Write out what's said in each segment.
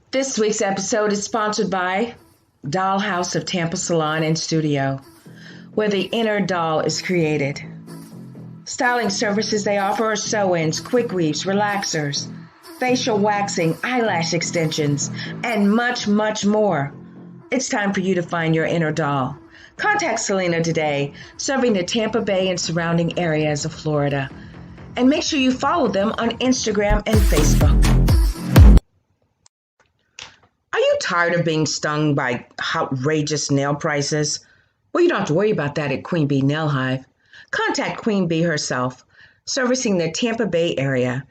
This week's episode is sponsored by Dollhouse of Tampa Salon and Studio, where the inner doll is created. Styling services they offer are sew-ins, quick weaves, relaxers, facial waxing, eyelash extensions, and much, much more. It's time for you to find your inner doll. Contact Selena today, serving the Tampa Bay and surrounding areas of Florida. And make sure you follow them on Instagram and Facebook. Are you tired of being stung by outrageous nail prices? Well, you don't have to worry about that at Queen Bee Nail Hive. Contact Queen Bee herself, servicing the Tampa Bay area.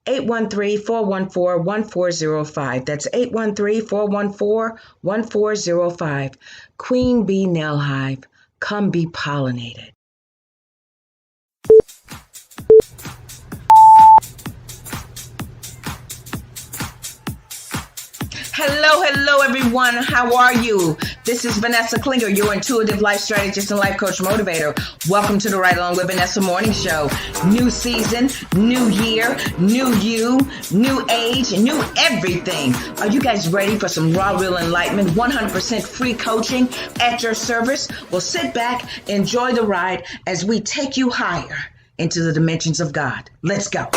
813-414-1405. That's 813-414-1405. Queen Bee Nail Hive. Come be pollinated. Hello, everyone. How are you? This is Vanessa Klinger, your intuitive life strategist and life coach motivator. Welcome to the Right Along with Vanessa morning show. New season, new year, new you, new age, new everything. Are you guys ready for some raw, real enlightenment, 100% free coaching at your service? Well, sit back, enjoy the ride as we take you higher into the dimensions of God. Let's go.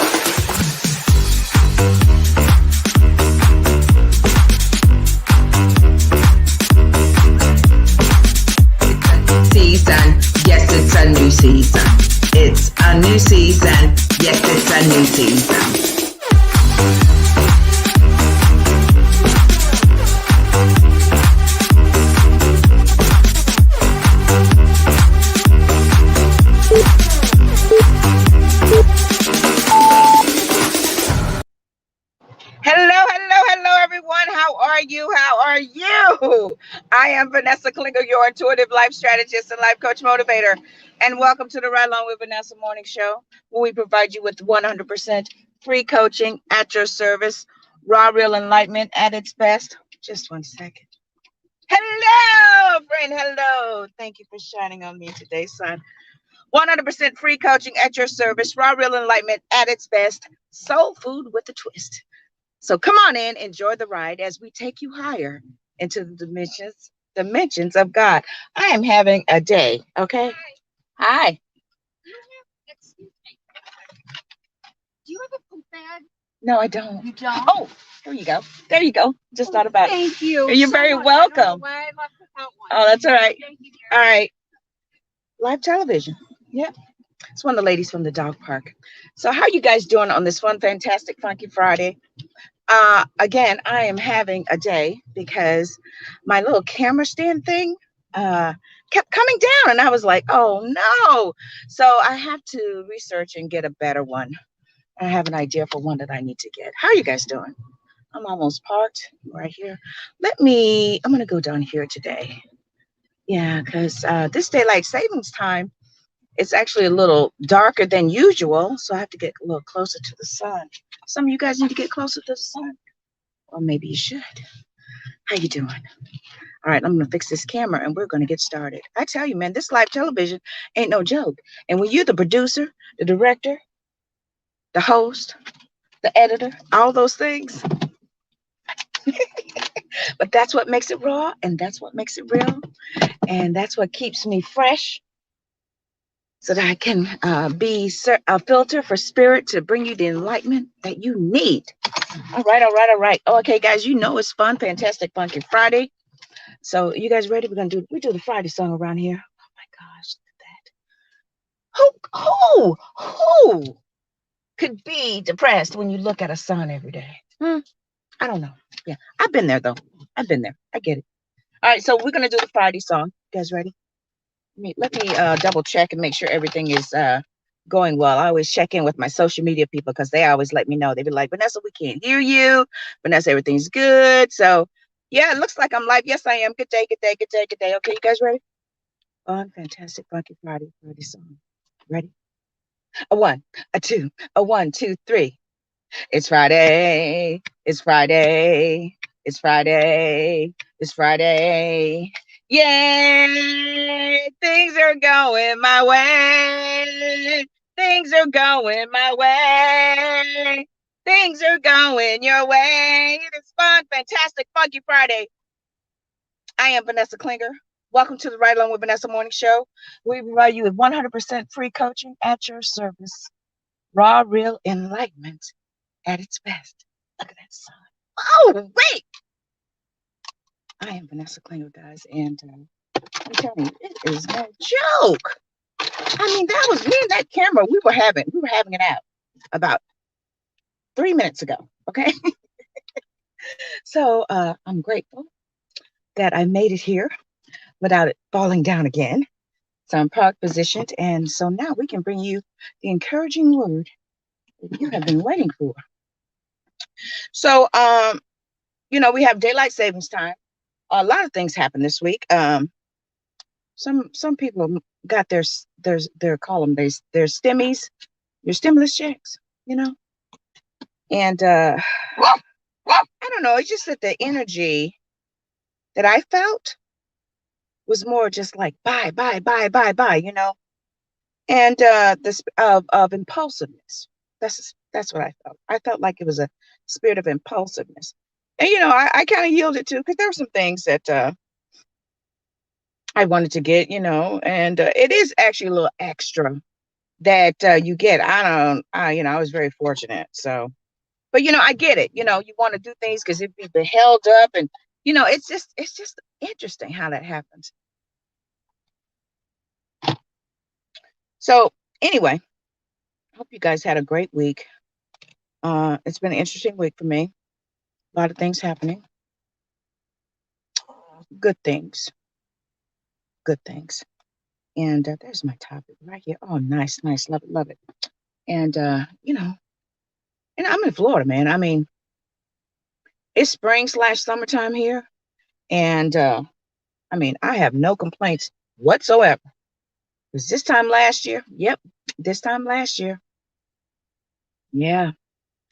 Season. Yes, it's a new season. It's a new season. Yes, it's a new season. Hello, everyone. How are you? I am Vanessa Klinger, your intuitive life strategist and life coach motivator. And welcome to the Right Along with Vanessa morning show, where we provide you with 100% free coaching at your service, raw, real enlightenment at its best. Just one second. Hello, friend. Hello. Thank you for shining on me today, son. 100% free coaching at your service, raw, real enlightenment at its best. Soul food with a twist. So come on in, enjoy the ride as we take you higher into the dimensions of God. I am having a day, okay? Hi. Excuse me. Do you have a poop bag? No, I don't. You don't? Oh, here you go. There you go. Just thought about it. Thank you. You're very welcome. I don't know why I left without one. Oh, that's all right. Thank you, dear. All right. Live television. Yep. It's one of the ladies from the dog park. So how you guys doing on this fun, fantastic, funky Friday? Again, I am having a day because my little camera stand thing kept coming down, and I was like, oh no. So I have to research and get a better one. I have an idea for one that I need to get. How are you guys doing? I'm almost parked right here. I'm going to go down here today. Yeah, because this daylight savings time, it's actually a little darker than usual, so I have to get a little closer to the sun. Some of you guys need to get closer to the sun. Or maybe you should. How you doing? All right, I'm going to fix this camera, and we're going to get started. I tell you, man, this live television ain't no joke. And when you're the producer, the director, the host, the editor, all those things, but that's what makes it raw, and that's what makes it real, and that's what keeps me fresh, so that I can be a filter for spirit to bring you the enlightenment that you need. All right. Okay, guys, you know it's fun, fantastic, funky Friday. So you guys ready? We do the Friday song around here. Oh my gosh, look at that. Who could be depressed when you look at a sun every day? I don't know. Yeah, I've been there though. I get it. All right, so we're gonna do the Friday song. You guys ready? Let me double check and make sure everything is going well. I always check in with my social media people because they always let me know. They be like, Vanessa, we can't hear you. Vanessa, everything's good. So yeah, it looks like I'm live. Yes, I am. Good day. Okay, you guys ready? Fun, fantastic, funky Friday song. Ready? A one, a two, a 1, 2, 3. It's Friday. It's Friday. It's Friday. It's Friday. Yay! Things are going my way. Things are going my way. Things are going your way. morning. It is fun, fantastic, funky Friday. I am Vanessa Klinger. Welcome to the Right Along with Vanessa Morning Show. We provide you with 100% free coaching at your service. Raw, real enlightenment at its best. Look at that sun. Oh, wait. I am Vanessa Klinger, guys, and I'm telling you, it is no joke. I mean, that was me and that camera. We were having it out about 3 minutes ago. Okay. So I'm grateful that I made it here without it falling down again. So I'm park positioned, and so now we can bring you the encouraging word that you have been waiting for. So we have daylight savings time. A lot of things happened this week. Some people got their call them their stimmies, your stimulus checks, and I don't know. It's just that the energy that I felt was more just like buy, and this of impulsiveness. That's what I felt. I felt like it was a spirit of impulsiveness, and I kind of yielded to, because there were some things that I wanted to get, and it is actually a little extra that you get. I was very fortunate. So, but I get it. You want to do things because it'd be held up, and it's just interesting how that happens. So anyway, I hope you guys had a great week. It's been an interesting week for me. A lot of things happening. Good things. And there's my topic right here. Oh, nice. Love it. And, and I'm in Florida, man. I mean, it's spring/summertime here. And, I have no complaints whatsoever. Because this time last year, yeah,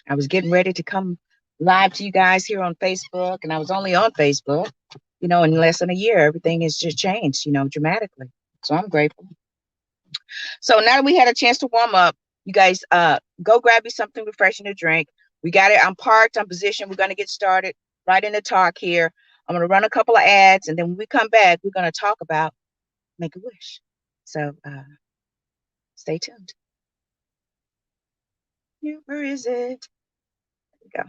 I was getting ready to come live to you guys here on Facebook, and I was only on Facebook, in less than a year. Everything has just changed, dramatically. So I'm grateful. So now that we had a chance to warm up, you guys go grab you something refreshing to drink. We got it. I'm parked. I'm positioned. We're going to get started right in the talk here. I'm going to run a couple of ads, and then when we come back, we're going to talk about Make a Wish. So stay tuned. Yeah, where is it? There we go.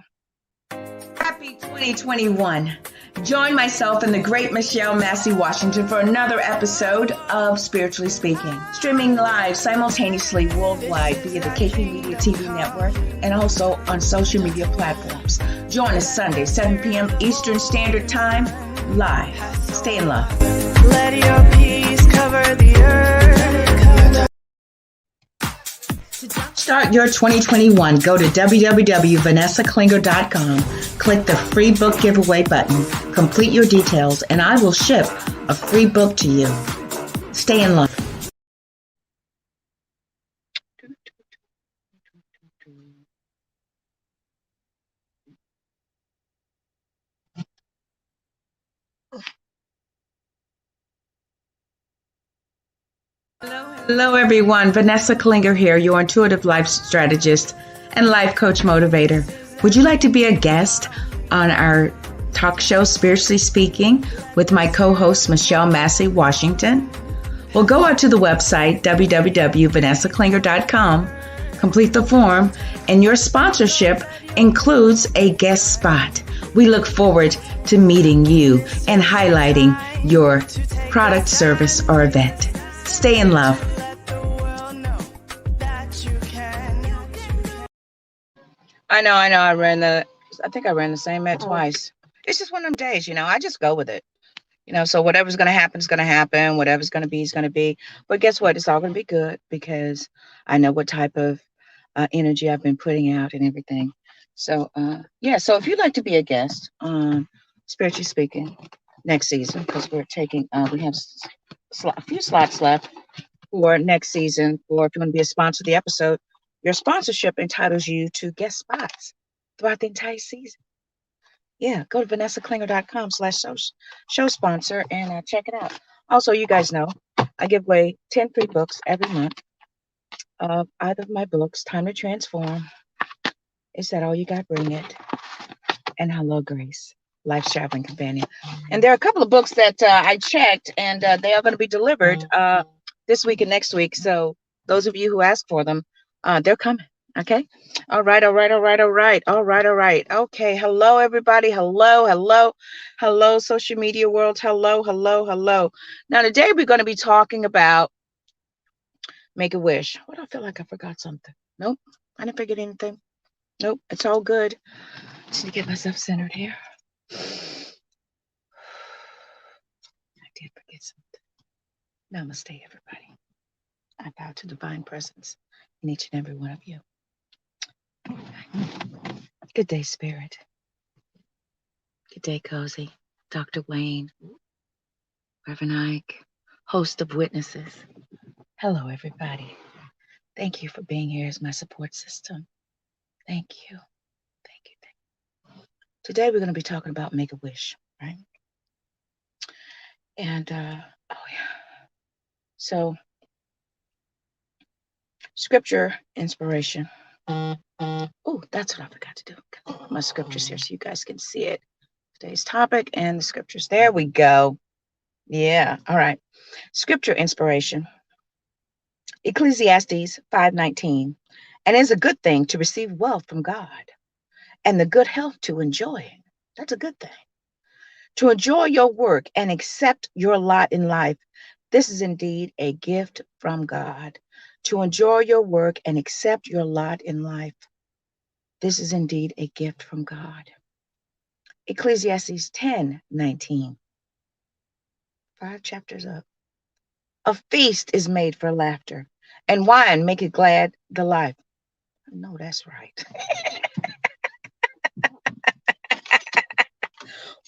Happy 2021. Join myself and the great Michelle Massey Washington for another episode of Spiritually Speaking, streaming live simultaneously worldwide via the KP Media TV network and also on social media platforms. Join us Sunday, 7 p.m. Eastern Standard Time, live. Stay in love. Let your peace cover the earth. To start your 2021, go to www.vanessaklinger.com, click the free book giveaway button, complete your details, and I will ship a free book to you. Stay in love. Hello, everyone. Vanessa Klinger here, your intuitive life strategist and life coach motivator. Would you like to be a guest on our talk show, Spiritually Speaking, with my co-host, Michelle Massey Washington? Well, go out to the website, www.vanessaklinger.com, complete the form, and your sponsorship includes a guest spot. We look forward to meeting you and highlighting your product, service, or event. Stay in love. I know. I think I ran the same ad twice. It's just one of them days, I just go with it. So whatever's going to happen is going to happen. Whatever's going to be is going to be. But guess what? It's all going to be good, because I know what type of energy I've been putting out and everything. So, so if you'd like to be a guest on Spiritually Speaking next season, because we have a few slots left for next season, or if you want to be a sponsor of the episode, your sponsorship entitles you to guest spots throughout the entire season. Yeah, go to vanessaklinger.com/show sponsor and check it out. Also, you guys know I give away 10 free books every month of either of my books. Time to Transform. Is That All You Got? Bring It. And hello, Grace, Life Traveling Companion. And there are a couple of books that I checked, and they are going to be delivered this week and next week. So those of you who ask for them, they're coming. Okay. All right. All right. All right. All right. All right. All right. Okay. Hello, everybody. Hello. Hello. Hello, social media world. Hello. Hello. Hello. Now, today we're going to be talking about Make a Wish. What, I feel like I forgot something. Nope. I didn't forget anything. Nope. It's all good. Just need to get myself centered here. I did forget something. Namaste, everybody. I bow to divine presence in each and every one of you. Good day, Spirit. Good day, Cozy. Dr. Wayne, Reverend Ike, host of witnesses. Hello, everybody. Thank you for being here as my support system. Thank you. Thank you. Thank you. Today, we're going to be talking about Make a Wish, right? And, oh, yeah. So, scripture inspiration. Oh, that's what I forgot to do. My scriptures here so you guys can see it. Today's topic and the scriptures. There we go. Yeah. All right. Scripture inspiration. Ecclesiastes 5:19. And it's a good thing to receive wealth from God and the good health to enjoy it. That's a good thing. To enjoy your work and accept your lot in life. This is indeed a gift from God. To enjoy your work and accept your lot in life. This is indeed a gift from God. Ecclesiastes 10:19. 5 chapters up. A feast is made for laughter, and wine make it glad the life. No, that's right.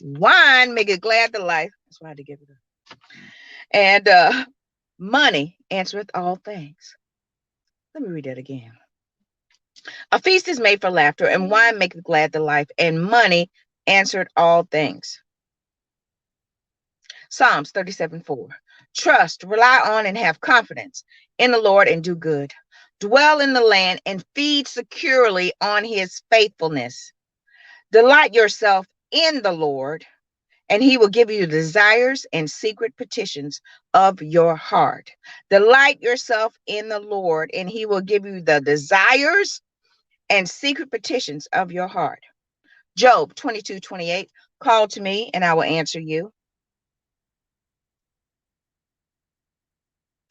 Wine make it glad the life. That's why I had to give it up. And money answereth all things. Let me read that again. A feast is made for laughter, and wine maketh glad the life, and money answered all things. Psalms 37:4. Trust, rely on, and have confidence in the Lord and do good. Dwell in the land and feed securely on his faithfulness. Delight yourself in the Lord, and he will give you the desires and secret petitions of your heart. Delight yourself in the Lord, and he will give you the desires and secret petitions of your heart. Job 22:28. Call to me, and I will answer you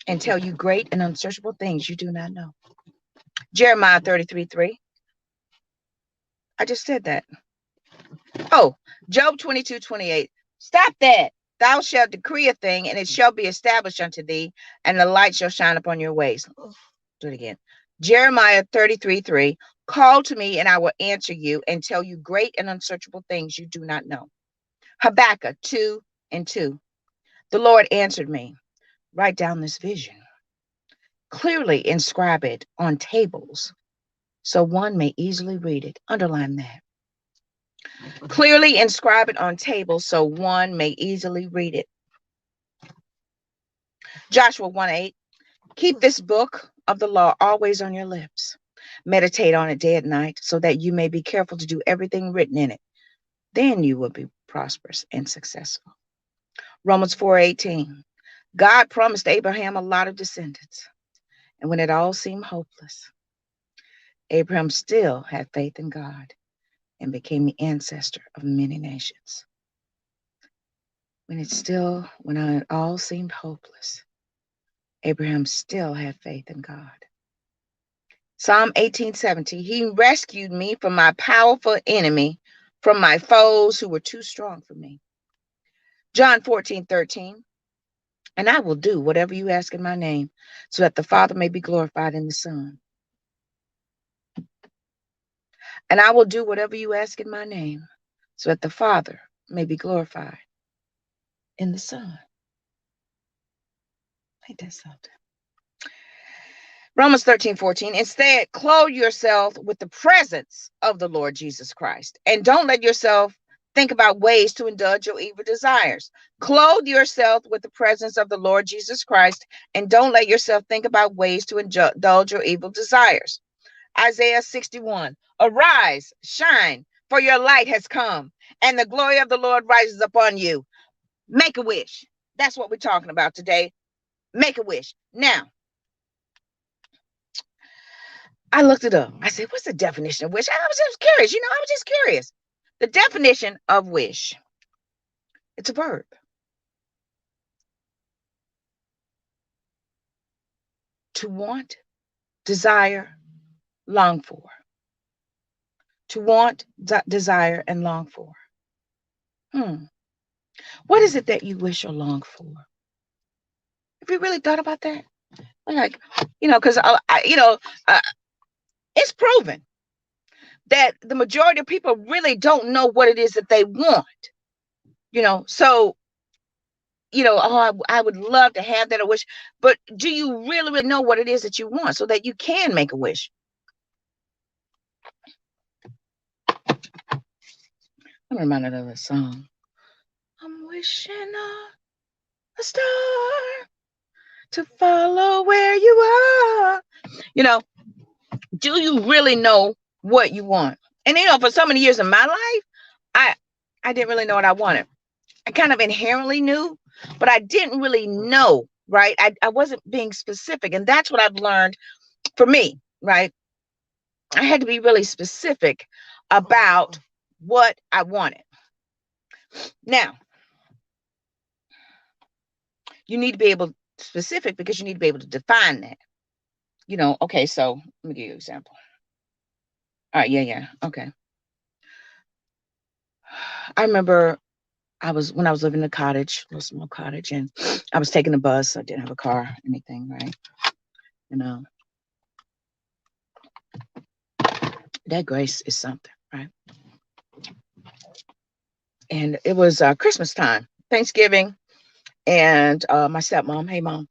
and tell you great and unsearchable things you do not know. Jeremiah 33:3. I just said that. Oh, Job 22:28. Stop that. Thou shalt decree a thing, and it shall be established unto thee, and the light shall shine upon your ways. Do it again. Jeremiah 33:3. Call to me, and I will answer you and tell you great and unsearchable things you do not know. Habakkuk 2:2. The Lord answered me. Write down this vision. Clearly inscribe it on tables so one may easily read it. Underline that. Clearly inscribe it on tables so one may easily read it. Joshua 1:8. Keep this book of the law always on your lips. Meditate on it day and night so that you may be careful to do everything written in it. Then you will be prosperous and successful. Romans 4:18. God promised Abraham a lot of descendants. And when it all seemed hopeless, Abraham still had faith in God and became the ancestor of many nations. When it all seemed hopeless, Abraham still had faith in God. Psalm 18:70. He rescued me from my powerful enemy, from my foes who were too strong for me. John 14:13. And I will do whatever you ask in my name, so that the Father may be glorified in the Son. And I will do whatever you ask in my name, so that the Father may be glorified in the Son. Ain't that something? Romans 13:14. Instead, clothe yourself with the presence of the Lord Jesus Christ. And don't let yourself think about ways to indulge your evil desires. Clothe yourself with the presence of the Lord Jesus Christ, and don't let yourself think about ways to indulge your evil desires. Isaiah 61. Arise, shine, for your light has come, and the glory of the Lord rises upon you. Make a wish. That's what we're talking about today. Make a wish. Now, I looked it up. I said, what's the definition of wish? I was just curious. I was just curious. The definition of wish. It's a verb. To want, desire, long for. To want, desire, and long for. What is it that you wish or long for? Have you really thought about that? Like, because it's proven that the majority of people really don't know what it is that they want. So, I would love to have that wish, but do you really know what it is that you want so that you can make a wish? I'm reminded of a song. I'm wishing on a star to follow where you are. Do you really know what you want? And for so many years in my life, I didn't really know what I wanted. I kind of inherently knew, but I didn't really know, right? I wasn't being specific. And that's what I've learned for me, right? I had to be really specific about what I wanted. Now, you need to be able specific because you need to be able to define that. Okay, so let me give you an example. All right, yeah, okay. I remember when I was living in a cottage, a small cottage, and I was taking a bus. I didn't have a car, anything, right? That grace is something, right? And it was Christmas time, Thanksgiving, and my stepmom, hey mom,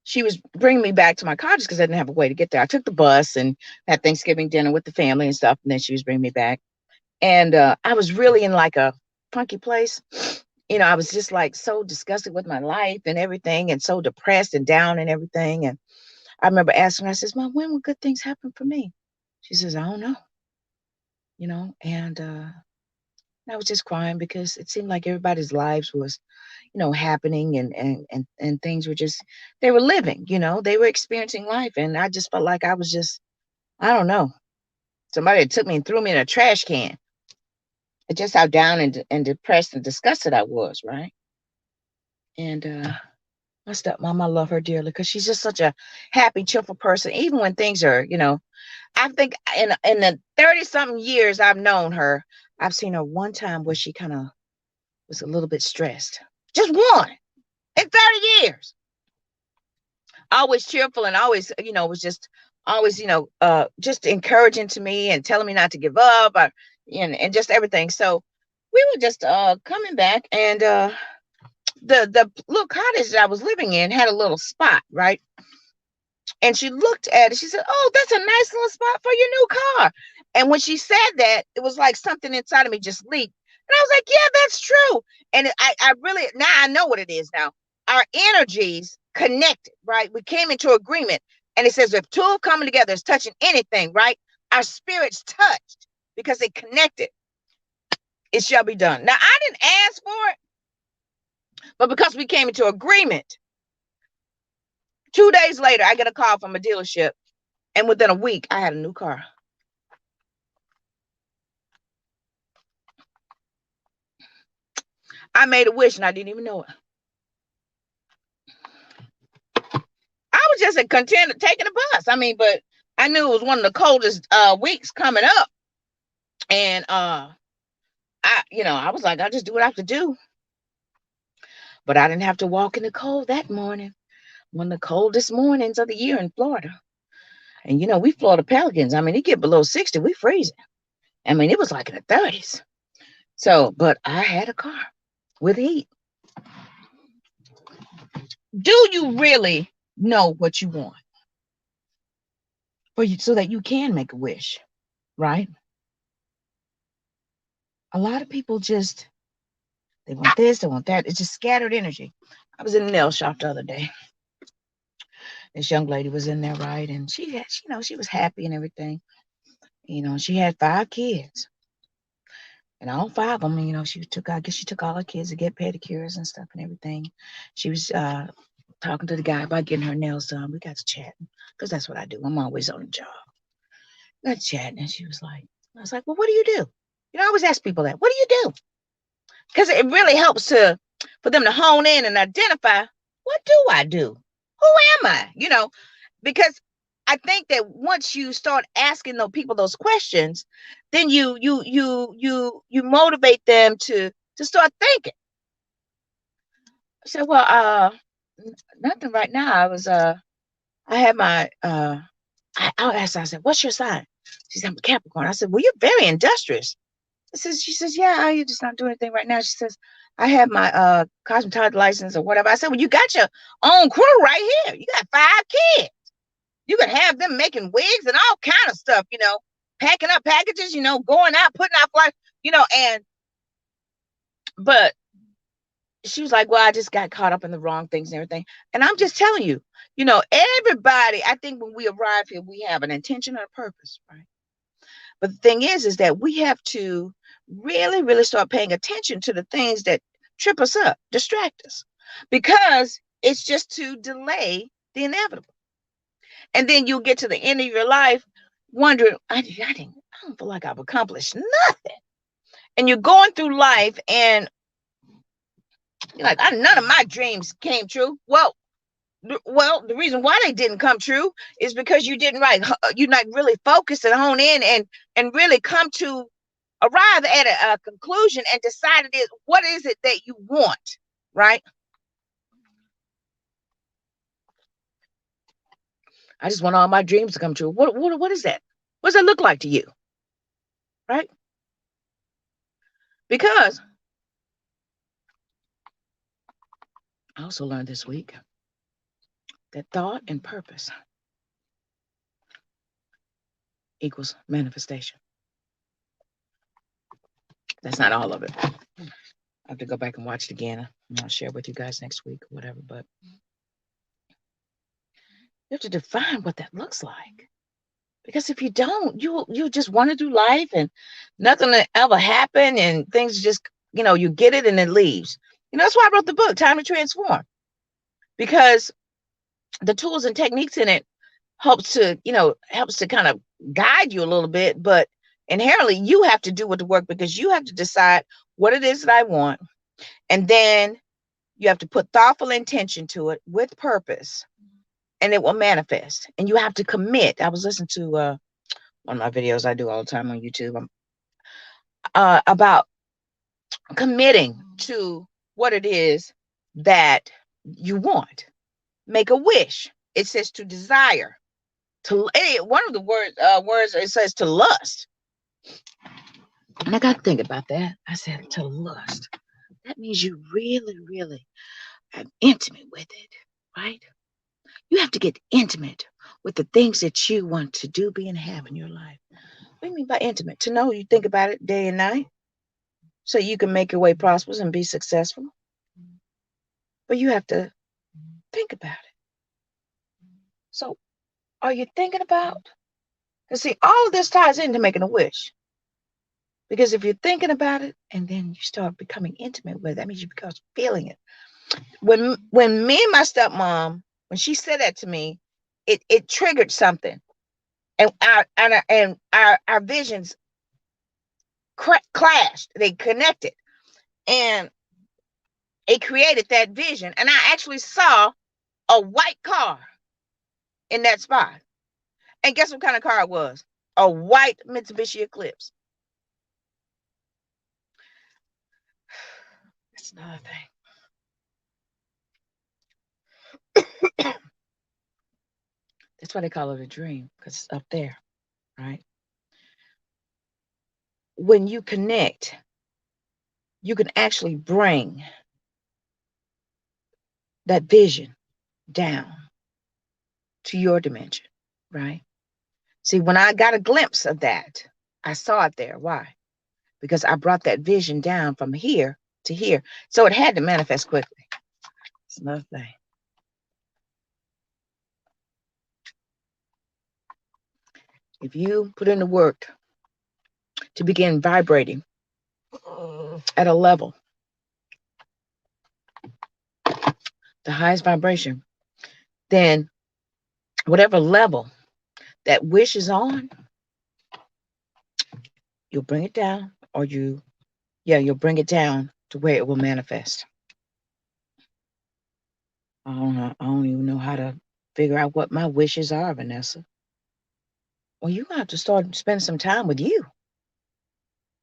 she was bringing me back to my cottage because I didn't have a way to get there. I took the bus and had Thanksgiving dinner with the family and stuff, and then she was bringing me back. And I was really in like a funky place. I was just like so disgusted with my life and everything, and so depressed and down and everything. And I remember asking her, I says, Mom, when will good things happen for me? She says, I don't know. And I was just crying because it seemed like everybody's lives was, happening and things were just, they were living, they were experiencing life. And I just felt like I was just, I don't know. Somebody took me and threw me in a trash can. It's just how down and depressed and disgusted I was, right? And my stepmom, I love her dearly because she's just such a happy, cheerful person, even when things are, I think in the 30-something years I've known her, I've seen her one time where she kind of was a little bit stressed. Just one in 30 years. Always cheerful and always, was just always, just encouraging to me and telling me not to give up and just everything. So we were just coming back, and the little cottage that I was living in had a little spot, right? And she looked at it. She said, oh, that's a nice little spot for your new car. And when she said that, it was like something inside of me just leaped. And I was like, yeah, that's true. And I really, now I know what it is now. Our energies connected, right? We came into agreement. And it says, if two coming together is touching anything, right? Our spirits touched because they connected. It shall be done. Now, I didn't ask for it, but because we came into agreement, 2 days later, I get a call from a dealership. And within a week, I had a new car. I made a wish and I didn't even know it. I was just content taking a bus. But I knew it was one of the coldest weeks coming up. And I was like, I'll just do what I have to do. But I didn't have to walk in the cold that morning. One of the coldest mornings of the year in Florida. And we Florida Pelicans. It get below 60, we freezing. It was like in the 30s. So, but I had a car with heat. Do you really know what you want for you so that you can make a wish, right? A lot of people just, they want this, they want that. It's just scattered energy. I was in the nail shop the other day. This young lady was in there, right? And she had, she was happy and everything. She had 5 kids. And all 5 of them, I guess she took all her kids to get pedicures and stuff and everything. She was talking to the guy about getting her nails done. We got to chatting because that's what I do. I'm always on the job. Got chatting, and I was like, well, what do you do? I always ask people that. What do you do? Because it really helps for them to hone in and identify, what do I do? Who am I? Because I think that once you start asking those people those questions, then you motivate them to start thinking. I said, well, nothing right now. I had my I asked her, I said, what's your sign? She said, I'm a Capricorn. I said, well, you're very industrious. She says, yeah, you're just not doing anything right now. She says, I have my cosmetology license or whatever. I said, well, you got your own crew right here. You got 5 kids. You could have them making wigs and all kind of stuff, packing up packages, going out, putting out flyers, but she was like, well, I just got caught up in the wrong things and everything. And I'm just telling you, everybody, I think when we arrive here, we have an intention and a purpose, right? But the thing is that we have to really, really start paying attention to the things that trip us up, distract us, because it's just to delay the inevitable. And then you'll get to the end of your life wondering, I don't feel like I've accomplished nothing. And you're going through life and you're like, none of my dreams came true. Well, the reason why they didn't come true is because you didn't you're not really focused and hone in and really come to arrive at a conclusion and decide what is it that you want, right? I just want all my dreams to come true. What is that? What does that look like to you? Right? Because I also learned this week that thought and purpose equals manifestation. That's not all of it. I have to go back and watch it again. I'll share with you guys next week or whatever. But you have to define what that looks like. Because if you don't, you just wander through life and nothing will ever happen and things just, you get it and it leaves. That's why I wrote the book, Time to Transform. Because the tools and techniques in it helps to kind of guide you a little bit, but inherently you have to do with the work because you have to decide what it is that I want. And then you have to put thoughtful intention to it with purpose, and it will manifest. And you have to commit. I was listening to one of my videos I do all the time on YouTube about committing to what it is that you want. Make a wish. It says to desire. One of the words it says to lust. And I got to think about that. I said to lust. That means you really, really are intimate with it, right? You have to get intimate with the things that you want to do, be, and have in your life. What do you mean by intimate? To know you think about it day and night so you can make your way prosperous and be successful. But you have to think about it. So are you thinking about? Because see, all of this ties into making a wish. Because if you're thinking about it and then you start becoming intimate with it, that means you become feeling it. When me and my stepmom, when she said that to me, it triggered something. And our visions clashed. They connected. And it created that vision. And I actually saw a white car in that spot. And guess what kind of car it was? A white Mitsubishi Eclipse. That's another thing. That's why they call it a dream, because it's up there, right? When you connect, you can actually bring that vision down to your dimension, right? See, when I got a glimpse of that, I saw it there. Why? Because I brought that vision down from here to here. So it had to manifest quickly. It's another thing. If you put in the work to begin vibrating at a level, the highest vibration, then whatever level that wish is on, you'll bring it down, or you'll bring it down to where it will manifest. I don't know. I don't even know how to figure out what my wishes are, Vanessa. Well, you're gonna have to start spending some time with you.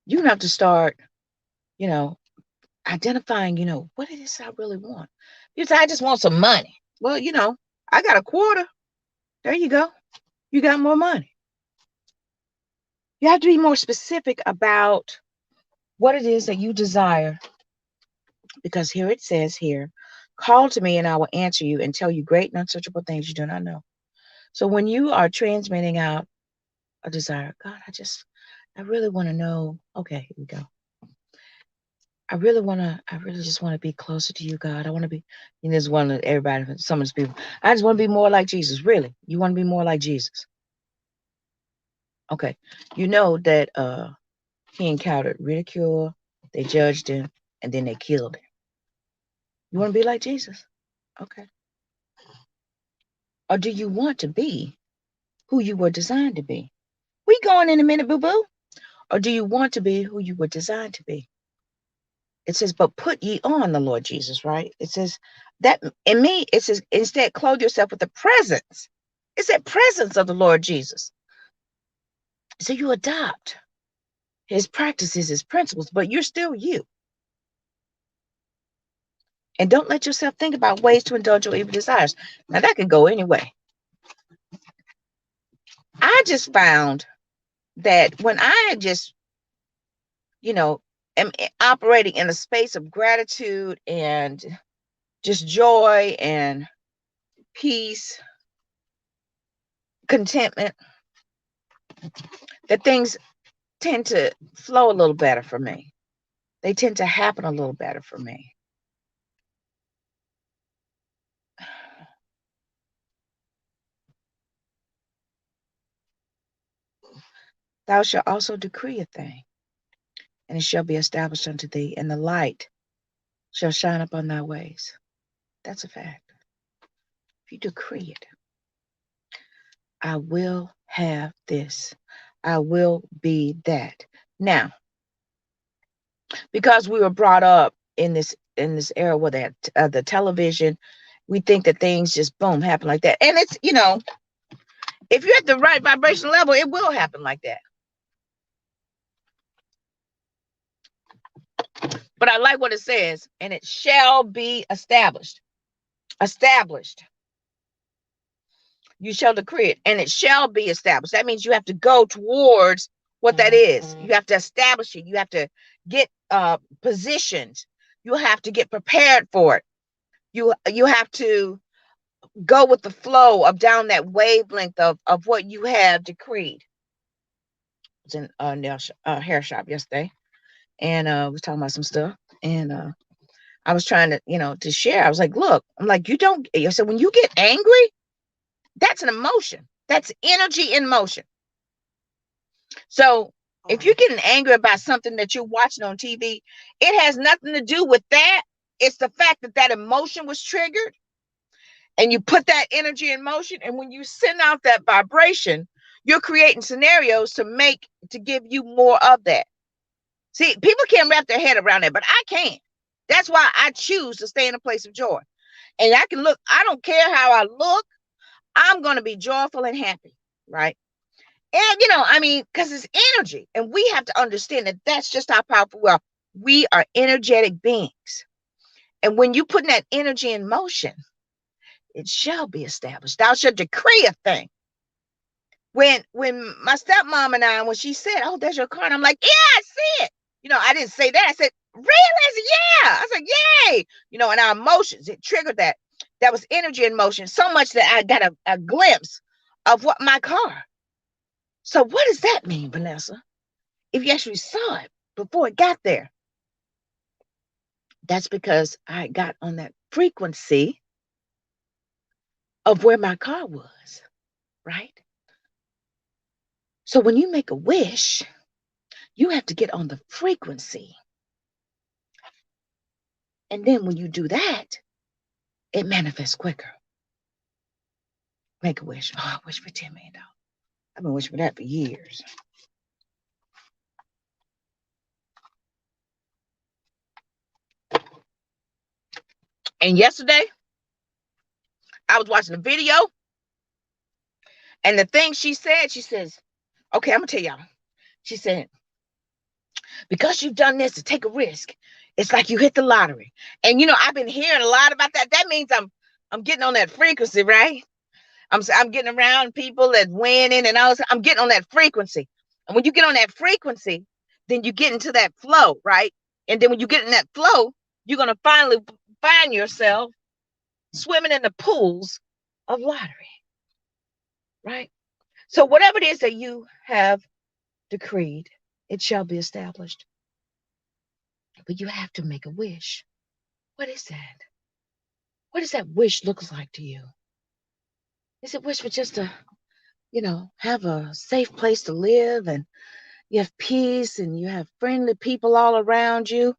You're gonna have to start, you know, identifying, what it is I really want. You say, I just want some money. Well, I got a quarter. There you go. You got more money. You have to be more specific about what it is that you desire, because here it says here, call to me and I will answer you and tell you great and unsearchable things you do not know. So when you are transmitting out a desire, God, I really want to know. Okay, here we go. I really just want to be closer to you, God. I want to be, there's one of everybody, some of these people, I just want to be more like Jesus. Really? You want to be more like Jesus? Okay. You know that he encountered ridicule, they judged him, and then they killed him. You want to be like Jesus? Okay. Or do you want to be who you were designed to be? We going in a minute, boo-boo. Or do you want to be who you were designed to be? It says, but put ye on the Lord Jesus, right? It says that in me, it says, instead, clothe yourself with the presence. It's that presence of the Lord Jesus. So you adopt his practices, his principles, but you're still you. And don't let yourself think about ways to indulge your evil desires. Now, that can go anyway. I just found that when I just, am operating in a space of gratitude and just joy and peace, contentment, that things tend to flow a little better for me. They tend to happen a little better for me. Thou shalt also decree a thing, and it shall be established unto thee, and the light shall shine upon thy ways. That's a fact. If you decree it, I will have this. I will be that. Now, because we were brought up in this era where the television, we think that things just boom happen like that, and it's if you're at the right vibration level, it will happen like that. But I like what it says, and it shall be established. Established. You shall decree it, and it shall be established. That means you have to go towards what that is. You have to establish it. You have to get positioned. You have to get prepared for it. You have to go with the flow of down that wavelength of what you have decreed. I was in a hair shop yesterday, and we was talking about some stuff, and I was trying to, to share. I was like, look, I'm like, so when you get angry, that's an emotion. That's energy in motion. So if you're getting angry about something that you're watching on TV, it has nothing to do with that. It's the fact that that emotion was triggered, and you put that energy in motion. And when you send out that vibration, you're creating scenarios to give you more of that. See, people can't wrap their head around that, but I can. That's why I choose to stay in a place of joy. And I don't care how I look, I'm going to be joyful and happy, right? And, because it's energy. And we have to understand that that's just how powerful we are. We are energetic beings. And when you put that energy in motion, it shall be established. Thou shalt decree a thing. When my stepmom and when she said, oh, there's your car, and I'm like, yeah, I see it. I didn't say that. I said, really? I said, yeah. I said, yay. And our emotions, it triggered that. That was energy in motion, so much that I got a glimpse of what my car. So what does that mean, Vanessa? If you actually saw it before it got there, that's because I got on that frequency of where my car was, right? So when you make a wish, you have to get on the frequency. And then when you do that, it manifests quicker. Make a wish. Oh, I wish for $10 million. I've been wishing for that for years. And yesterday, I was watching a video, and the thing she says, okay, I'm going to tell y'all. She said, because you've done this to take a risk, it's like you hit the lottery. And, I've been hearing a lot about that. That means I'm getting on that frequency, right? I'm getting around people that winning and all. I'm getting on that frequency. And when you get on that frequency, then you get into that flow, right? And then when you get in that flow, you're going to finally find yourself swimming in the pools of lottery, right? So whatever it is that you have decreed, it shall be established. But you have to make a wish. What is that? What does that wish look like to you? Is it wish for just to, have a safe place to live, and you have peace, and you have friendly people all around you,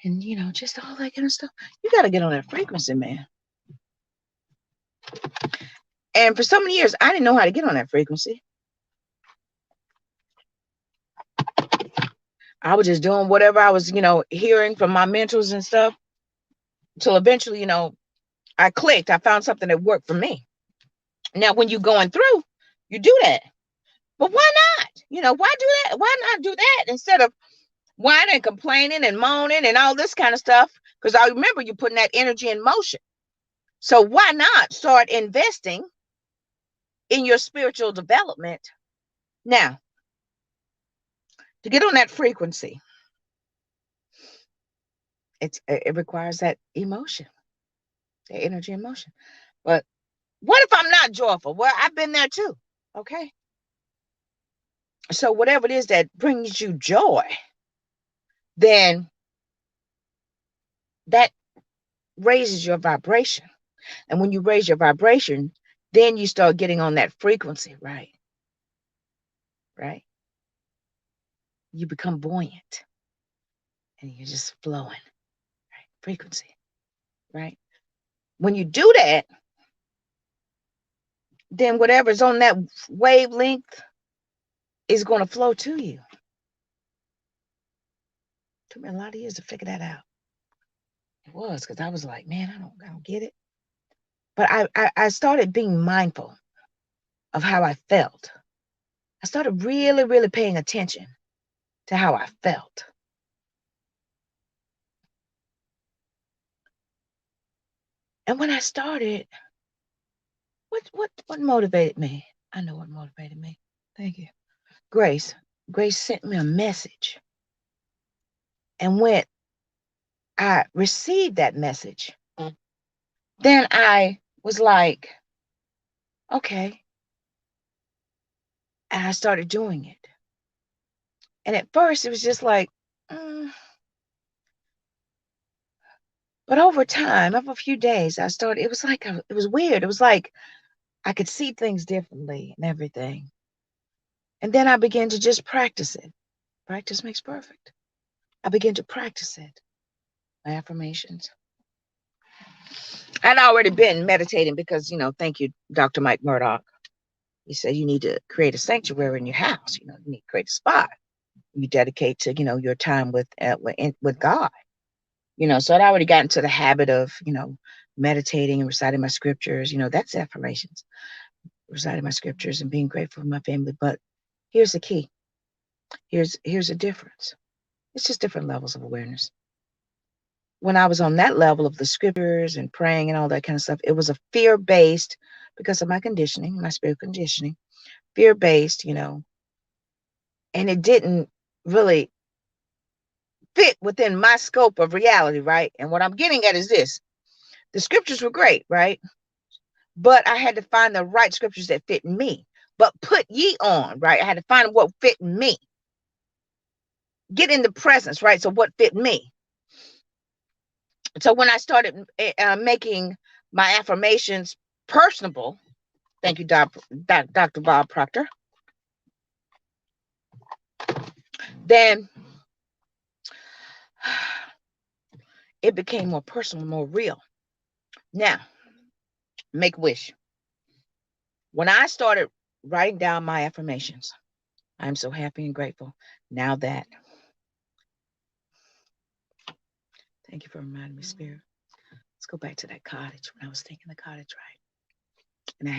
and, just all that kind of stuff? You got to get on that frequency, man. And for so many years, I didn't know how to get on that frequency. I was just doing whatever I was, hearing from my mentors and stuff, till eventually, I clicked. I found something that worked for me. Now, when you're going through, you do that. But why not? Why do that? Why not do that instead of whining and complaining and moaning and all this kind of stuff? Because I remember you putting that energy in motion. So why not start investing in your spiritual development now? To get on that frequency, it requires that emotion, the energy and motion. But what if I'm not joyful? Well, I've been there too. Okay. So whatever it is that brings you joy, then that raises your vibration. And when you raise your vibration, then you start getting on that frequency, right? Right? You become buoyant and you're just flowing, right? Frequency, right? When you do that, then whatever's on that wavelength is going to flow to you. It took me a lot of years to figure that out. It was, because I was like, man, I don't get it. But I started being mindful of how I felt. I started really, really paying attention to how I felt. And when I started, what motivated me? I know what motivated me. Thank you. Grace. Grace sent me a message. And when I received that message, then I was like, okay. And I started doing it. And at first it was just like, but over time, over a few days, it was like, it was weird. It was like I could see things differently and everything. And then I began to just practice it. Practice makes perfect. I began to practice it. My affirmations. I'd already been meditating because, thank you, Dr. Mike Murdoch. He said you need to create a sanctuary in your house. You need to create a spot. You dedicate to, your time with God. So I'd already gotten to the habit of, meditating and reciting my scriptures. That's affirmations. Reciting my scriptures and being grateful for my family. But here's the key. Here's a difference. It's just different levels of awareness. When I was on that level of the scriptures and praying and all that kind of stuff, it was a fear-based, because of my conditioning, my spiritual conditioning, fear-based, and it didn't really fit within my scope of reality, right? And what I'm getting at is this. The scriptures were great, right? But I had to find the right scriptures that fit me. But put ye on, right? I had to find what fit me. Get in the presence, right? So what fit me? So when I started making my affirmations personable, thank you, Dr. Bob Proctor. then it became more personal, more real. Now, make a wish. When I started writing down my affirmations, I'm so happy and grateful now that, thank you for reminding me, Spirit. Let's go back to that cottage when I was thinking the cottage, right? And I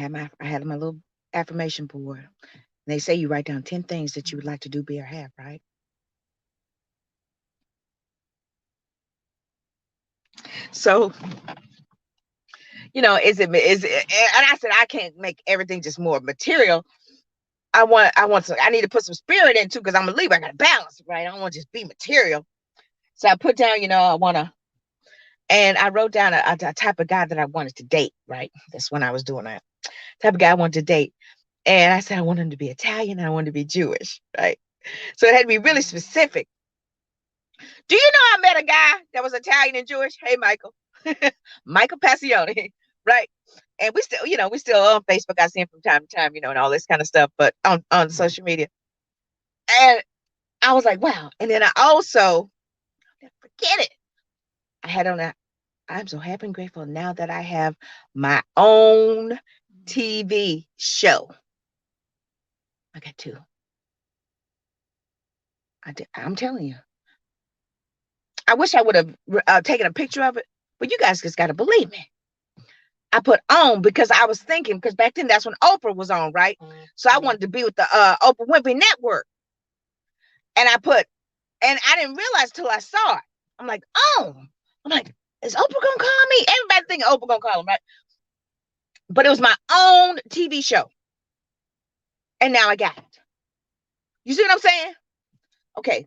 had my little affirmation board. And they say you write down 10 things that you would like to do, be, or have, right? So, and I said I can't make everything just more material. I need to put some spirit into, because I'm a Libra. I got to balance, right? I don't want to just be material. So I put down, and I wrote down a type of guy that I wanted to date, right? That's when I was doing that type of guy I wanted to date. And I said I wanted him to be Italian and I wanted to be Jewish, right? So it had to be really specific. Do you know I met a guy that was Italian and Jewish? Hey, Michael. Michael Passione, right? And we still on Facebook. I see him from time to time, and all this kind of stuff, but on social media. And I was like, wow. And then I also, I'll never forget it. I had on that. I'm so happy and grateful now that I have my own TV show. I got two. I'm telling you. I wish I would have taken a picture of it, but you guys just got to believe me. I put on because I was thinking, because back then that's when Oprah was on, right? So I wanted to be with the Oprah Winfrey Network. And I didn't realize till I saw it. I'm like, oh, I'm like, is Oprah gonna call me? Everybody thinking Oprah gonna call him, right? But it was my own TV show. And now I got it. You see what I'm saying? Okay,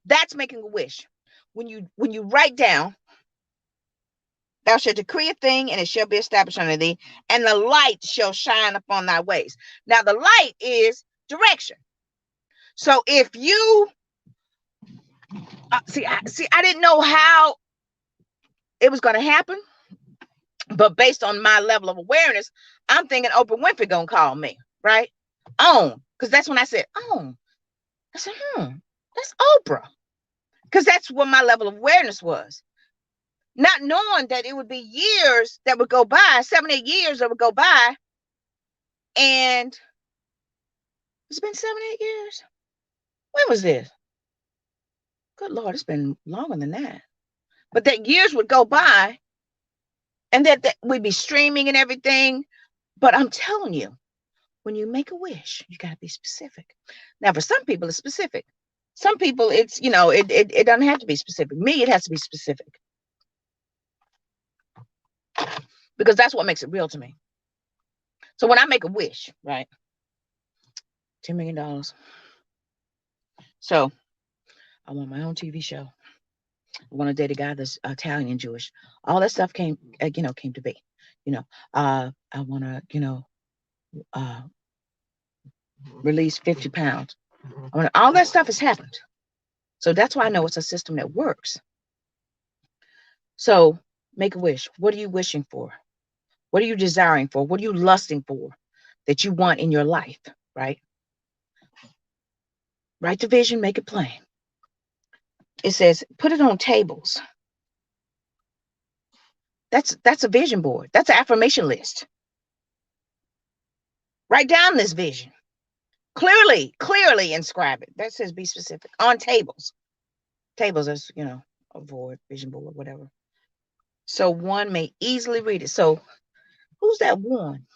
that's making a wish. When you write down, thou shalt decree a thing, and it shall be established unto thee, and the light shall shine upon thy ways. Now, the light is direction. So if you I didn't know how it was going to happen, but based on my level of awareness, I'm thinking Oprah Winfrey gonna call me, right? Because that's when I said, I said, that's Oprah, because that's what my level of awareness was. Not knowing that it would be years that would go by, 7, 8 years that would go by. And it's been 7, 8 years. When was this? Good Lord, it's been longer than that. But that years would go by, and that we'd be streaming and everything. But I'm telling you, when you make a wish, you got to be specific. Now, for some people, it's specific. Some people, it's, it doesn't have to be specific. Me, it has to be specific. Because that's what makes it real to me. So when I make a wish, right? $10 million. So I want my own TV show. I want to date a guy that's Italian and Jewish. All that stuff came to be. I want to, release 50 pounds. All that stuff has happened. So that's why I know it's a system that works. So make a wish. What are you wishing for? What are you desiring for? What are you lusting for that you want in your life, right? Write the vision, make it plain. It says, put it on tables. That's a vision board. That's an affirmation list. Write down this vision. Clearly inscribe it. That says be specific. On tables. Tables is, a board, vision board, whatever. So one may easily read it. So who's that one?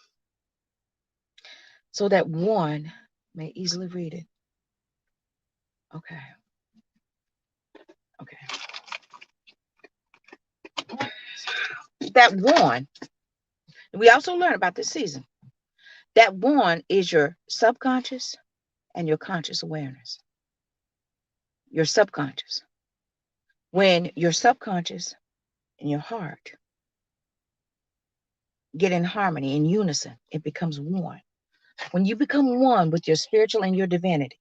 So that one may easily read it. Okay. That one, we also learn about this season. That one is your subconscious and your conscious awareness. Your subconscious. When your subconscious and your heart get in harmony, in unison, it becomes one. When you become one with your spiritual and your divinity,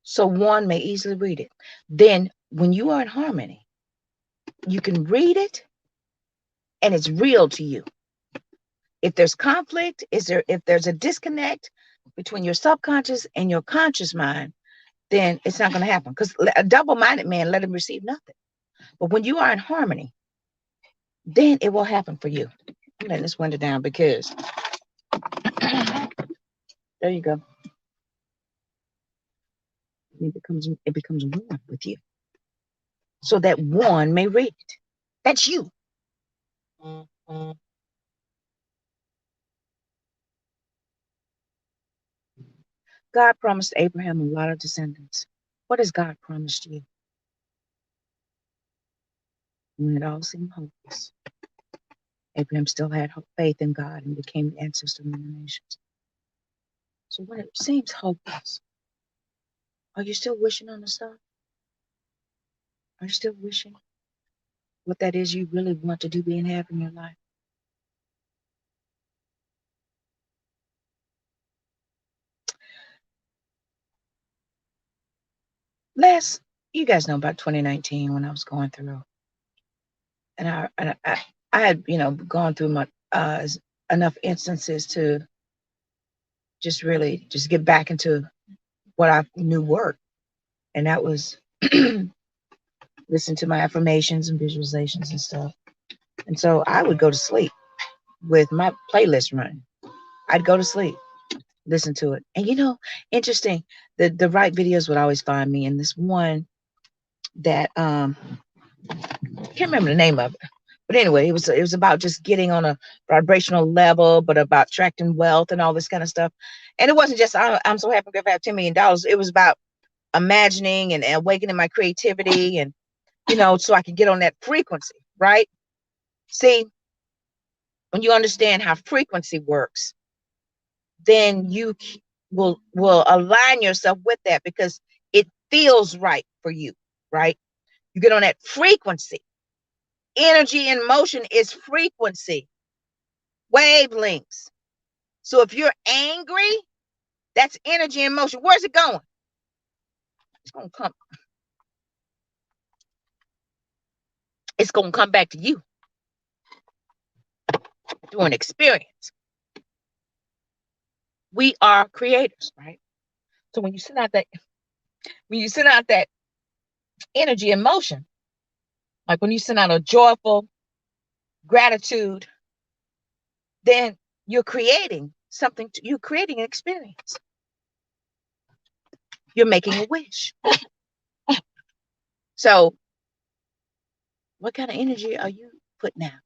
so one may easily read it. Then when you are in harmony, you can read it and it's real to you. If there's conflict, if there's a disconnect between your subconscious and your conscious mind, then it's not going to happen. Because a double-minded man, let him receive nothing. But when you are in harmony, then it will happen for you. I'm letting this window down because there you go. It becomes one with you. So that one may read it. That's you. God promised Abraham a lot of descendants. What has God promised you? When it all seemed hopeless, Abraham still had faith in God and became the ancestor of many nations. So when it seems hopeless, are you still wishing on the star? Are you still wishing what that is you really want to do, be, and have in your life? You guys know about 2019 when I was going through, and I had gone through my enough instances to just really just get back into what I knew worked, and that was listen to my affirmations and visualizations and stuff. And so I would go to sleep with my playlist running. I'd go to sleep, listen to it, and interesting. The right videos would always find me. And this one that I can't remember the name of it, but anyway, it was about just getting on a vibrational level, but about attracting wealth and all this kind of stuff. And it wasn't just I'm so happy if I have $10 million. It was about imagining and awakening my creativity, and so I can get on that frequency, right? See, when you understand how frequency works, then you will align yourself with that because it feels right for you, right? You get on that frequency. Energy in motion is frequency, wavelengths. So if you're angry, that's energy in motion. Where's it going? It's going to come. It's going to come back to you through an experience. We are creators, right? So when you send out that energy in motion, like when you send out a joyful gratitude, then you're creating something. You're creating an experience. You're making a wish. So what kind of energy are you putting out?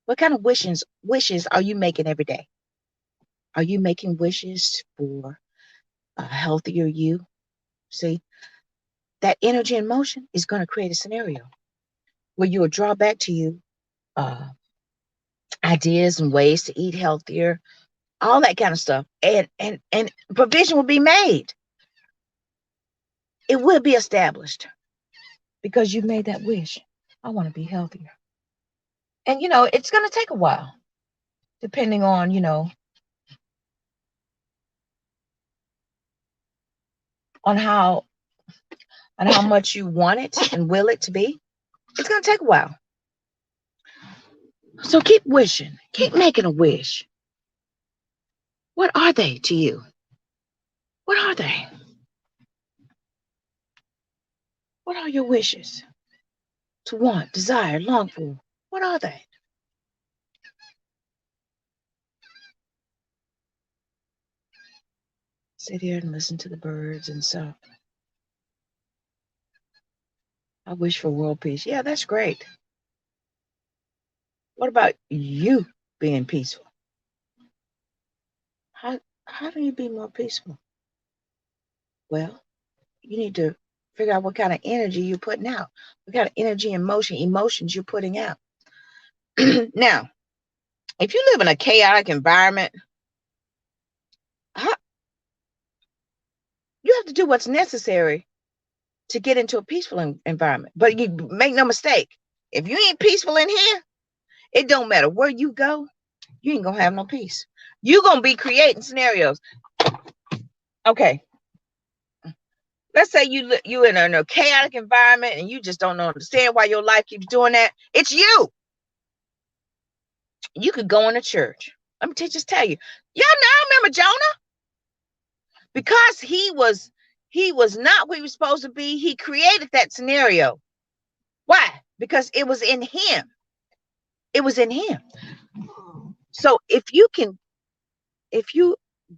What kind of wishes are you making every day? Are you making wishes for a healthier you? See, that energy in motion is going to create a scenario where you will draw back to you ideas and ways to eat healthier, all that kind of stuff, and provision will be made. It will be established because you made that wish. I want to be healthier, and it's going to take a while, depending on on how much you want it and will it to be. It's going to take a while. So keep wishing. Keep making a wish. What are they to you? What are they? What are your wishes? To want, desire, long for. What are they? Sit here and listen to the birds and stuff. I wish for world peace. Yeah, that's great. What about you being peaceful? How do you be more peaceful? Well, you need to figure out what kind of energy you're putting out, what kind of energy and emotions you're putting out. Now, if you live in a chaotic environment, you have to do what's necessary to get into a peaceful environment. But you make no mistake, if you ain't peaceful in here, it don't matter where you go, you ain't gonna have no peace. You're gonna be creating scenarios. Okay, let's say you in a chaotic environment and you just don't understand why your life keeps doing that. It's you. You could go into church. Let me just tell you. Y'all know, I remember Jonah. Because he was not where he was supposed to be, he created that scenario. Why? Because it was in him. It was in him. So if you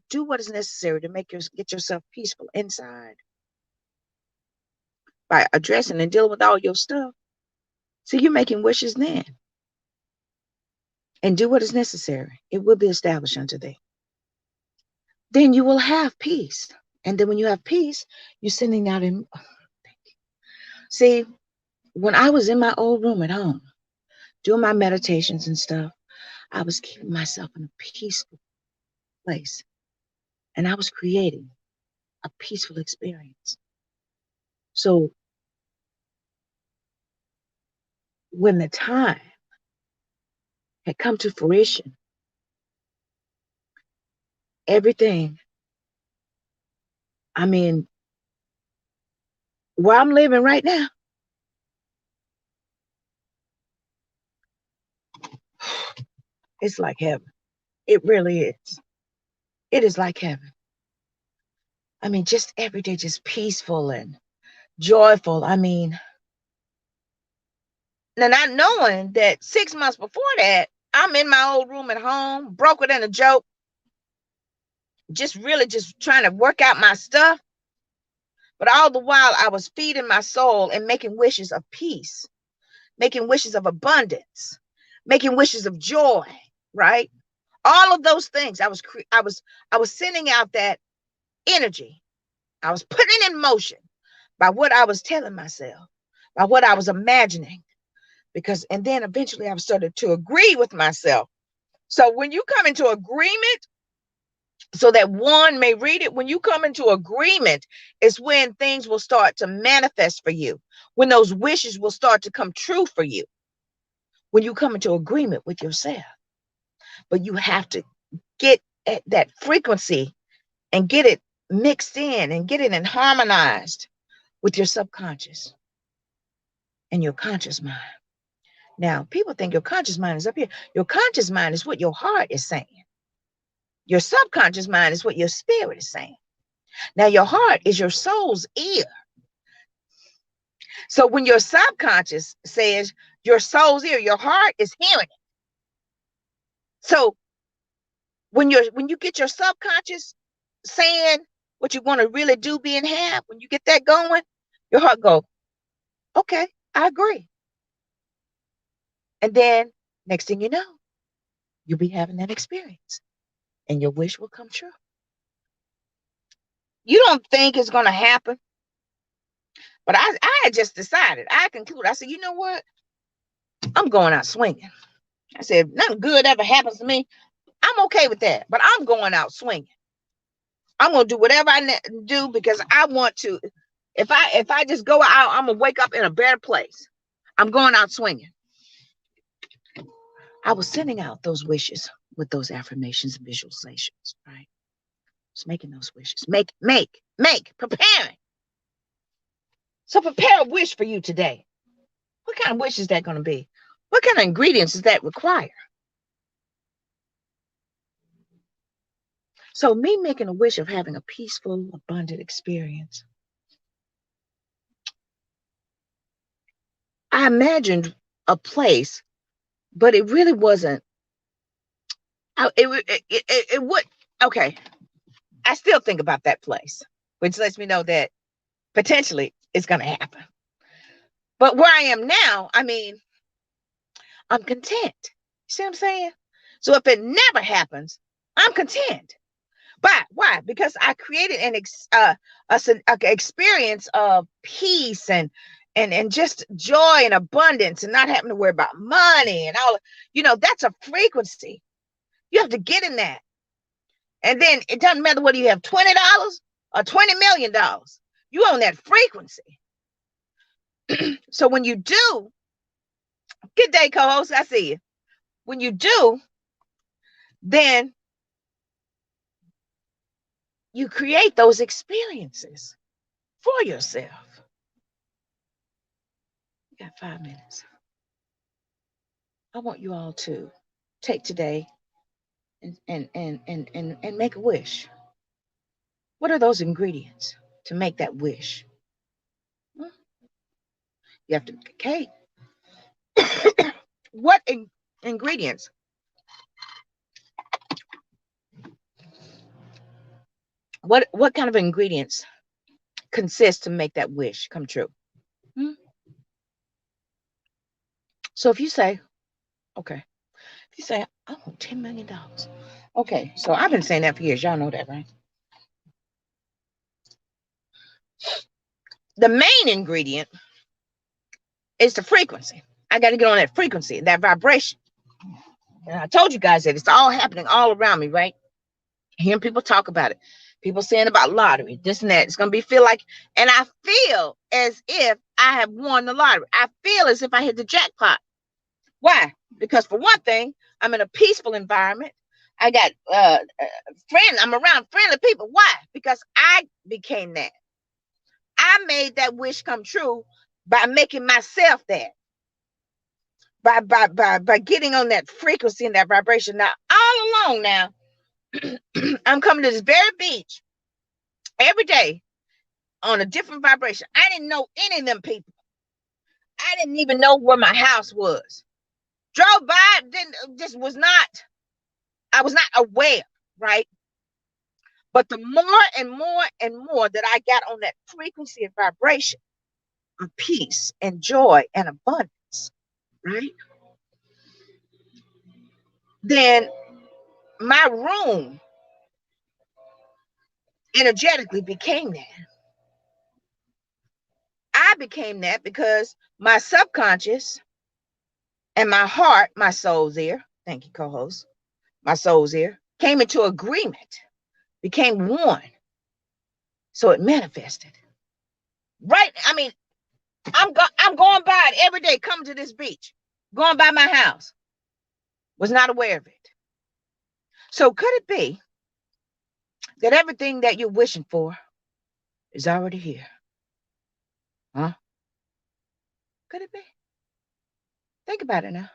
do what is necessary to get yourself peaceful inside by addressing and dealing with all your stuff, so you're making wishes then. And do what is necessary. It will be established unto thee. Then you will have peace. And then when you have peace, you're sending out in. See, when I was in my old room at home, doing my meditations and stuff, I was keeping myself in a peaceful place. And I was creating a peaceful experience. So when the time had come to fruition, everything, I mean, where I'm living right now, it's like heaven. It really is. It is like heaven. I mean, just every day, just peaceful and joyful. I mean, now not knowing that 6 months before that, I'm in my old room at home, broke it in a joke, just really just trying to work out my stuff. But all the while, I was feeding my soul and making wishes of peace, making wishes of abundance, making wishes of joy, right? All of those things. I was sending out that energy. I was putting it in motion by what I was telling myself, by what I was imagining. And then eventually I started to agree with myself. So when you come into agreement, so that one may read it, when you come into agreement is when things will start to manifest for you, when those wishes will start to come true for you, when you come into agreement with yourself. But you have to get at that frequency and get it mixed in and get it in harmonized with your subconscious and your conscious mind. Now, people think your conscious mind is up here. Your conscious mind is what your heart is saying. Your subconscious mind is what your spirit is saying. Now, your heart is your soul's ear. So when your subconscious says your soul's ear, your heart is hearing it. So when you get your subconscious saying what you want to really do, be and have, when you get that going, your heart go, okay, I agree. And then next thing you know, you'll be having that experience and your wish will come true. You don't think it's going to happen, but I had just decided, I concluded, I said, you know what? I'm going out swinging. I said, if nothing good ever happens to me, I'm okay with that, but I'm going out swinging. I'm going to do whatever I do because I want to. If I just go out, I'm going to wake up in a better place. I'm going out swinging. I was sending out those wishes with those affirmations and visualizations, right? Just making those wishes. Make, preparing. So prepare a wish for you today. What kind of wish is that going to be? What kind of ingredients does that require? So me making a wish of having a peaceful, abundant experience. I imagined a place, but it really wasn't. It would, okay. I still think about that place, which lets me know that potentially it's going to happen. But where I am now, I mean, I'm content. You see what I'm saying? So if it never happens, I'm content. But why? Because I created an experience of peace and just joy and abundance and not having to worry about money and all. That's a frequency. You have to get in that. And then it doesn't matter whether you have $20 or $20 million. You own that frequency. So when you do, good day, co-host, I see you. When you do, then you create those experiences for yourself. You got 5 minutes. I want you all to take today and make a wish. What are those ingredients to make that wish? Well, you have to make a cake. What ingredients? What kind of ingredients consist to make that wish come true? Hmm? So if you say, okay, if you say, I want $10 million. Okay, so I've been saying that for years. Y'all know that, right? The main ingredient is the frequency. I got to get on that frequency, that vibration. And I told you guys that it's all happening all around me, right? Hearing people talk about it, people saying about lottery, this and that. It's gonna be feel like, and I feel as if I have won the lottery. I feel as if I hit the jackpot. Why? Because for one thing, I'm in a peaceful environment. I got friends. I'm around friendly people. Why? Because I became that. I made that wish come true by making myself that. By getting on that frequency and that vibration. Now, all along now, I'm coming to this very beach every day on a different vibration. I didn't know any of them people. I didn't even know where my house was. Drove by, didn't just was not, I was not aware, right? But the more and more and more that I got on that frequency and vibration of peace and joy and abundance, right? Then my room energetically became that. I became that because my subconscious and my heart, my soul's ear, thank you, co-host, my soul's ear, came into agreement, became one. So it manifested. Right? I mean, I'm going by it every day, coming to this beach, going by my house. Was not aware of it. So could it be that everything that you're wishing for is already here? Huh? Could it be? Think about it now.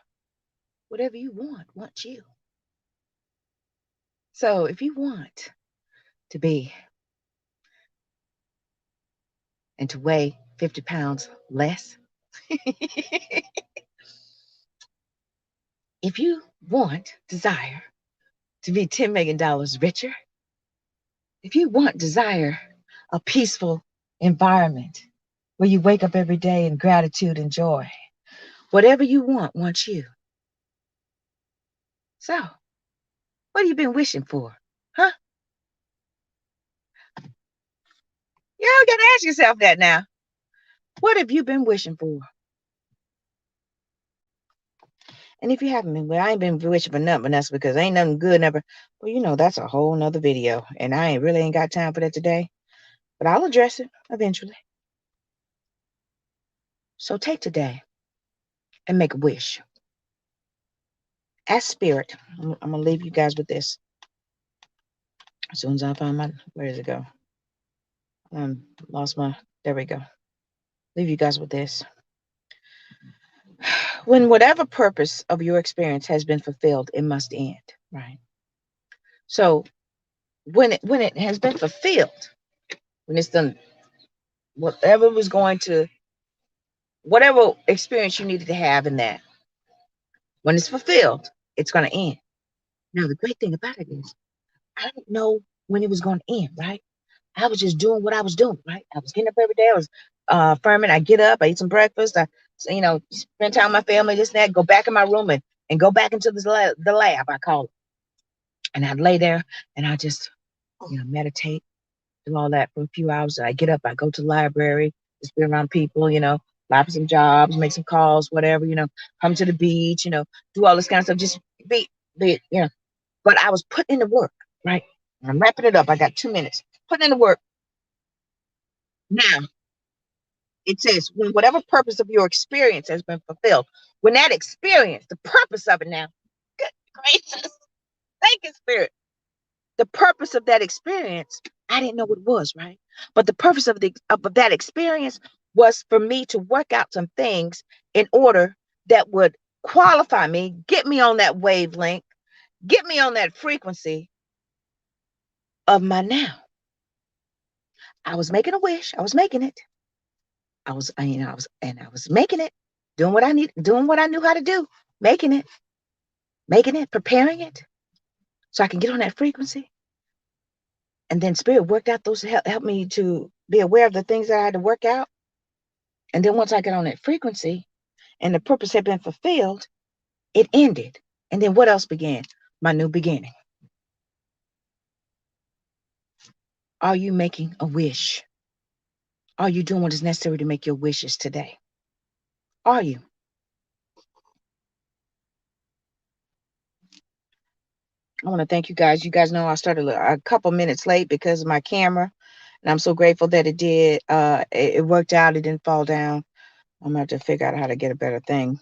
Whatever you want, wants you. So if you want to be and to weigh 50 pounds less, if you desire to be $10 million richer, if you desire a peaceful environment where you wake up every day in gratitude and joy, whatever you want wants you. So, what have you been wishing for? Huh? Y'all got to ask yourself that now. What have you been wishing for? And if you haven't been, well, I ain't been wishing for nothing, Vanessa, because ain't nothing good never. Well, that's a whole nother video. And I ain't got time for that today. But I'll address it eventually. So take today and make a wish. Ask spirit. I'm going to leave you guys with this. As soon as I find where does it go? There we go. Leave you guys with this. When whatever purpose of your experience has been fulfilled, it must end, right? So when it has been fulfilled, when it's done, whatever experience you needed to have in that, when it's fulfilled, it's going to end. Now, the great thing about it is, I don't know when it was going to end, right? I was just doing what I was doing, right? I was getting up every day. I was affirming. I get up, I eat some breakfast. I, spend time with my family, this and that. Go back in my room and go back into the lab, I call it. And I'd lay there and I just, meditate, do all that for a few hours. I get up, I go to the library, just be around people, apply for some jobs, make some calls, whatever, come to the beach, do all this kind of stuff. Just be. But I was putting in the work, right? I'm wrapping it up. I got 2 minutes. Putting in the work. Now, it says, when whatever purpose of your experience has been fulfilled, when that experience, the purpose of it now, good gracious, thank you, Spirit. The purpose of that experience, I didn't know what it was, right? But the purpose of that experience was for me to work out some things in order that would qualify me, get me on that wavelength, get me on that frequency of my now. I was making a wish. I was making it. I was making it, doing what I knew how to do, making it, preparing it so I can get on that frequency. And then Spirit worked out those, help me to be aware of the things that I had to work out. And then once I got on that frequency and the purpose had been fulfilled, it ended. And then what else began? My new beginning. Are you making a wish? Are you doing what is necessary to make your wishes today? Are you? I want to thank you guys. You guys know I started a couple minutes late because of my camera. And I'm so grateful that it did. It worked out. It didn't fall down. I'm going to have to figure out how to get a better thing.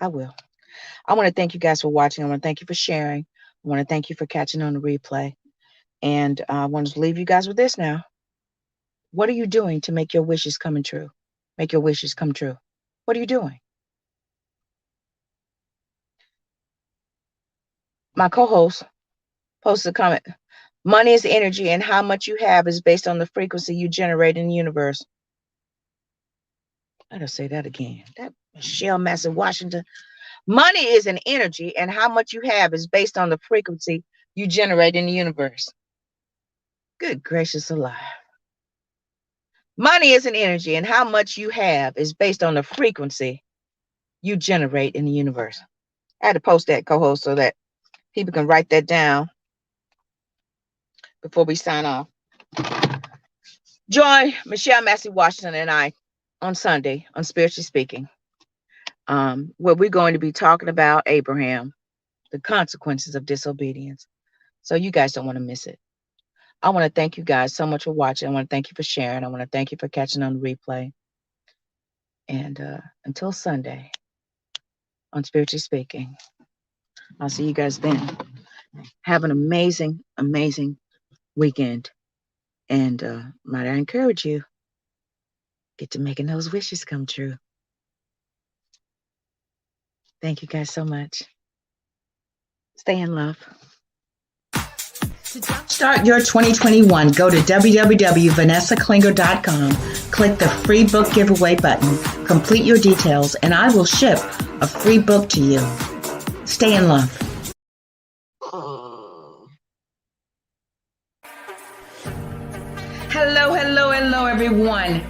I will. I want to thank you guys for watching. I want to thank you for sharing. I want to thank you for catching on the replay. And I want to leave you guys with this now. What are you doing to make your wishes come true? Make your wishes come true. What are you doing? My co-host posted a comment. Money is energy, and how much you have is based on the frequency you generate in the universe. I gotta say that again. That Michelle Massey Washington. Money is an energy, and how much you have is based on the frequency you generate in the universe. Good gracious alive. Money is an energy, and how much you have is based on the frequency you generate in the universe. I had to post that, co-host, so that people can write that down before we sign off. Join Michelle Massey Washington and I on Sunday on Spiritually Speaking, where we're going to be talking about Abraham, the consequences of disobedience. So you guys don't want to miss it. I want to thank you guys so much for watching. I want to thank you for sharing. I want to thank you for catching on the replay. And until Sunday on Spiritually Speaking, I'll see you guys then. Have an amazing, amazing weekend. And might I encourage you, get to making those wishes come true. Thank you guys so much. Stay in love. To start your 2021, go to www.vanessaklinger.com. Click the free book giveaway button. Complete your details, and I will ship a free book to you. Stay in love. Hello, hello, hello, everyone.